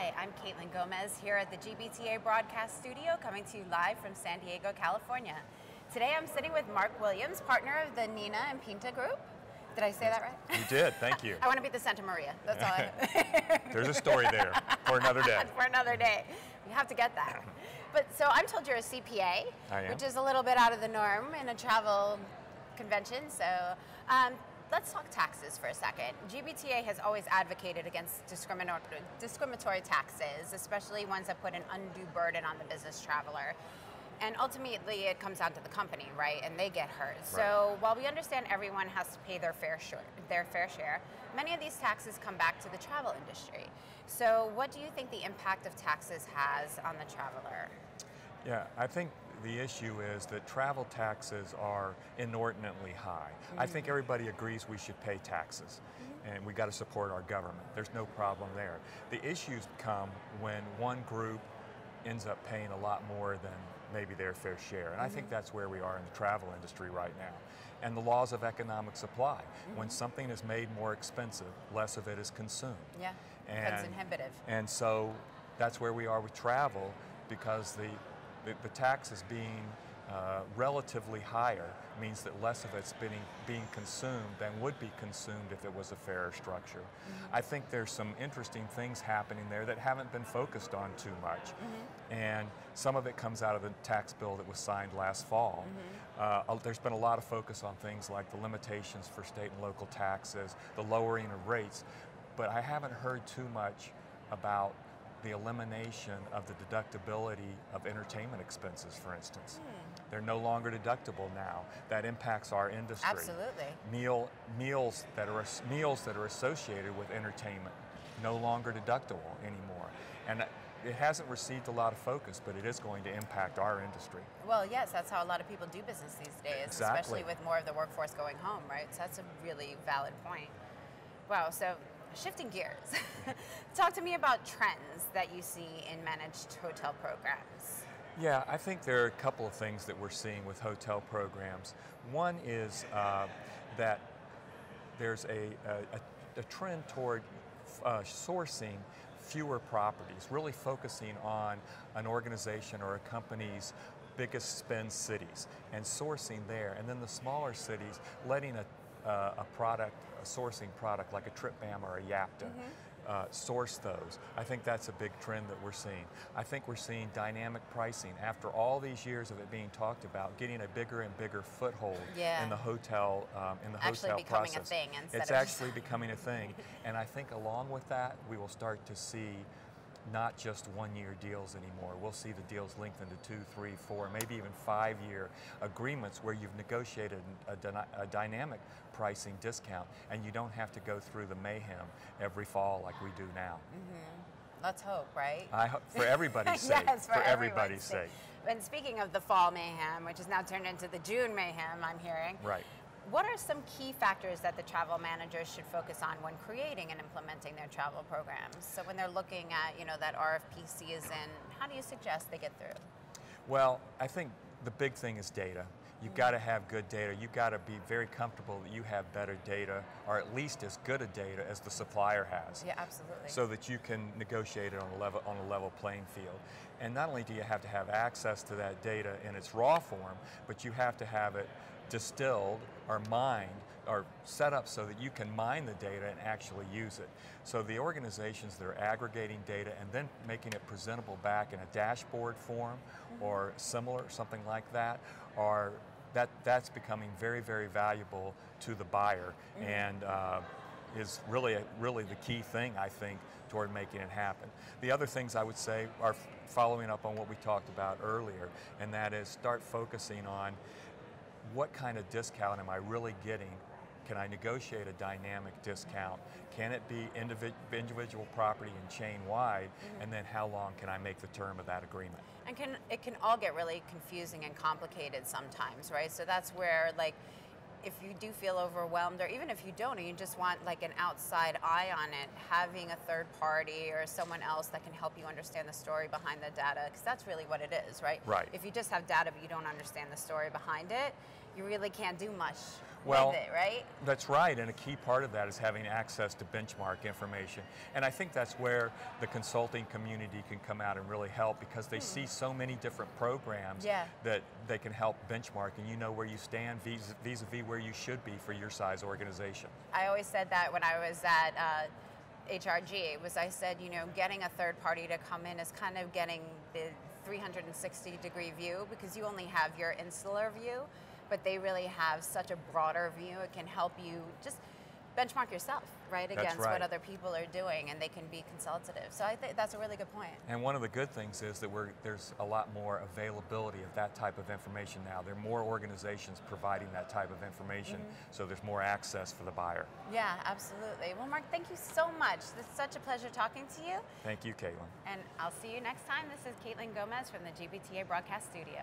Hi, I'm Caitlin Gomez here at the GBTA broadcast studio, coming to you live from San Diego, California. Today I'm sitting with Mark Williams, partner of the Nina and Pinta group. Did I say that right? You did, thank you. I want to be the Santa Maria, that's all I There's a story there for another day. For another day. We have to get that. But so I'm told you're a CPA, which is a little bit out of the norm in a travel convention. So let's talk taxes for a second. GBTA has always advocated against discriminatory taxes, especially ones that put an undue burden on the business traveler. And ultimately, it comes down to the company, right? And they get hurt. Right. So while we understand everyone has to pay their fair share, many of these taxes come back to the travel industry. So what do you think the impact of taxes has on the traveler? Yeah, I think the issue is that travel taxes are inordinately high. I think everybody agrees we should pay taxes, and we got to support our government. There's no problem there. The issues come when one group ends up paying a lot more than maybe their fair share. And I think that's where we are in the travel industry right now. And the laws of economic supply. When something is made more expensive, less of it is consumed. Yeah, that's inhibitive. And so that's where we are with travel, because the tax is being relatively higher means that less of it's being consumed than would be consumed if it was a fairer structure. I think there's some interesting things happening there that haven't been focused on too much. And some of it comes out of the tax bill that was signed last fall. There's been a lot of focus on things like the limitations for state and local taxes, the lowering of rates, but I haven't heard too much about the elimination of the deductibility of entertainment expenses, for instance. They're no longer deductible now. That impacts our industry. Absolutely. Meals that are associated with entertainment, no longer deductible anymore. And it hasn't received a lot of focus, but it is going to impact our industry. Well, yes, that's how a lot of people do business these days, especially with more of the workforce going home, right? So that's a really valid point. Wow, so shifting gears, talk to me about trends that you see in managed hotel programs. Yeah, I think there are a couple of things that we're seeing with hotel programs. One is that there's a trend toward sourcing fewer properties, really focusing on an organization or a company's biggest spend cities and sourcing there, and then the smaller cities letting a sourcing product like a TripBam or a Yapta source those. I think that's a big trend that we're seeing. I think we're seeing dynamic pricing. After all these years of it being talked about, getting a bigger and bigger foothold in the hotel actually becoming process. A thing it's actually becoming a thing, and I think along with that, we will start to see not just one-year deals anymore. We'll see the deals lengthen to 2, 3, 4, maybe even 5-year agreements where you've negotiated a dynamic pricing discount, and you don't have to go through the mayhem every fall like we do now. Let's hope, right? I hope, for everybody's sake. Yes, for everybody's sake. And speaking of the fall mayhem, which is now turned into the June mayhem, I'm hearing. Right. What are some key factors that the travel managers should focus on when creating and implementing their travel programs? So when they're looking at, that RFP season, how do you suggest they get through? Well, I think the big thing is data. You've got to have good data. You've got to be very comfortable that you have better data, or at least as good a data as the supplier has. Yeah, absolutely. So that you can negotiate it on a level playing field. And not only do you have to have access to that data in its raw form, but you have to have it distilled or mined or set up so that you can mine the data and actually use it. So the organizations that are aggregating data and then making it presentable back in a dashboard form or similar, something like that, that's becoming very, very valuable to the buyer, and is really the key thing, I think, toward making it happen. The other things I would say are following up on what we talked about earlier, and that is start focusing on what kind of discount am I really getting? Can I negotiate a dynamic discount? Can it be individual property and chain wide? And then how long can I make the term of that agreement? And it can all get really confusing and complicated sometimes, right? So that's where, like, if you do feel overwhelmed, or even if you don't, and you just want like an outside eye on it, having a third party or someone else that can help you understand the story behind the data, because that's really what it is, right? Right. If you just have data but you don't understand the story behind it, you really can't do much Well, with it, right? That's right, and a key part of that is having access to benchmark information. And I think that's where the consulting community can come out and really help, because they see so many different programs that they can help benchmark, and you know where you stand vis-a-vis where you should be for your size organization. I always said that when I was at HRG, I said, you know, getting a third party to come in is kind of getting the 360-degree view, because you only have your insular view, but they really have such a broader view. It can help you just benchmark yourself, right, against what other people are doing, and they can be consultative. So I think that's a really good point. And one of the good things is that there's a lot more availability of that type of information now. There are more organizations providing that type of information, so there's more access for the buyer. Yeah, absolutely. Well, Mark, thank you so much. It's such a pleasure talking to you. Thank you, Caitlin. And I'll see you next time. This is Caitlin Gomez from the GBTA Broadcast Studio.